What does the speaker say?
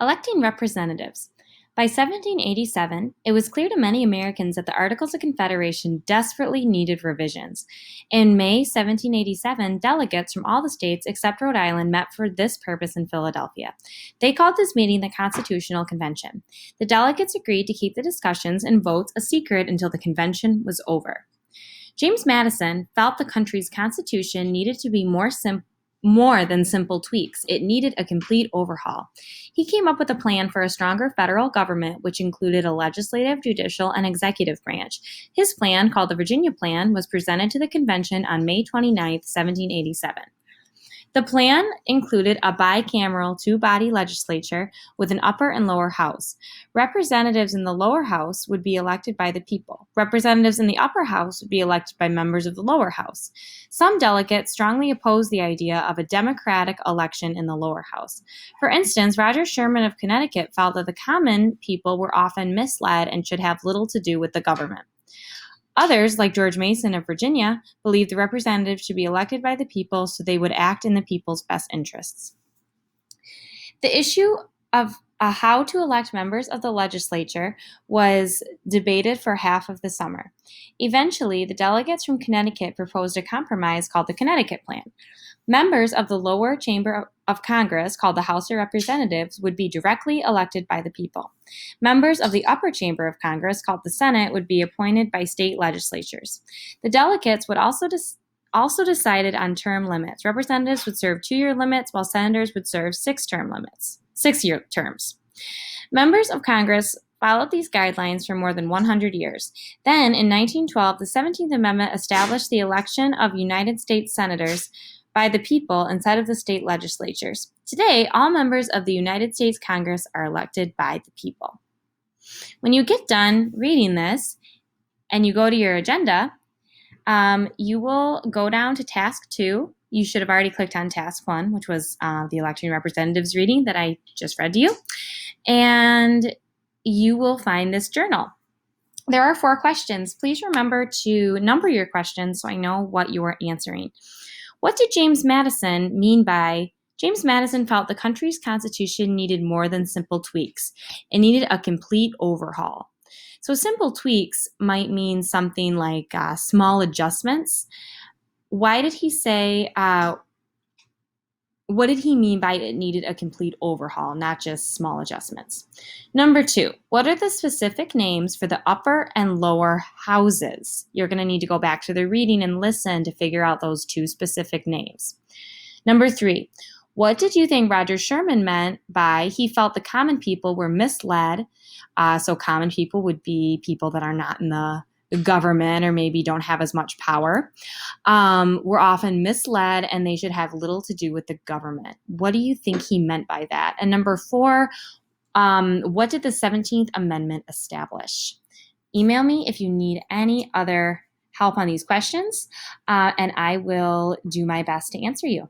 Electing representatives. By 1787, it was clear to many Americans that the Articles of Confederation desperately needed revisions. In May 1787, delegates from all the states except Rhode Island met for this purpose in Philadelphia. They called this meeting the Constitutional Convention. The delegates agreed to keep the discussions and votes a secret until the convention was over. James Madison felt the country's constitution needed to be more than simple tweaks. It needed a complete overhaul. He came up with a plan for a stronger federal government, which included a legislative, judicial, and executive branch. His plan, called the Virginia Plan, was presented to the convention on May 29, 1787. The plan included a bicameral two-body legislature with an upper and lower house. Representatives in the lower house would be elected by the people. Representatives in the upper house would be elected by members of the lower house. Some delegates strongly opposed the idea of a democratic election in the lower house. For instance, Roger Sherman of Connecticut felt that the common people were often misled and should have little to do with the government. Others, like George Mason of Virginia, believed the representatives should be elected by the people so they would act in the people's best interests. The issue of how to elect members of the legislature was debated for half of the summer. Eventually, the delegates from Connecticut proposed a compromise called the Connecticut Plan. Members of the lower chamber of Congress, called the House of Representatives, would be directly elected by the people. Members of the upper chamber of Congress, called the Senate, would be appointed by state legislatures. The delegates would also decided on term limits. Representatives would serve 2-year limits, while senators would serve 6-year terms. Members of Congress followed these guidelines for more than 100 years. Then, in 1912, the 17th Amendment established the election of United States senators by the people instead of the state legislatures. Today, all members of the United States Congress are elected by the people. When you get done reading this and you go to your agenda, you will go down to task 2. You should have already clicked on task 1, which was the election representatives reading that I just read to you. And you will find this journal. There are 4 questions. Please remember to number your questions so I know what you are answering. What did James Madison mean by James Madison felt the country's constitution needed more than simple tweaks. It needed a complete overhaul. So simple tweaks might mean something like small adjustments. Why did he say, what did he mean by it needed a complete overhaul, not just small adjustments? Number 2, what are the specific names for the upper and lower houses? You're going to need to go back to the reading and listen to figure out those 2 specific names. Number 3, what did you think Roger Sherman meant by he felt the common people were misled? So common people would be people that are not in the government or maybe don't have as much power, were often misled and they should have little to do with the government. What do you think he meant by that? And number 4, what did the 17th Amendment establish? Email me if you need any other help on these questions, and I will do my best to answer you.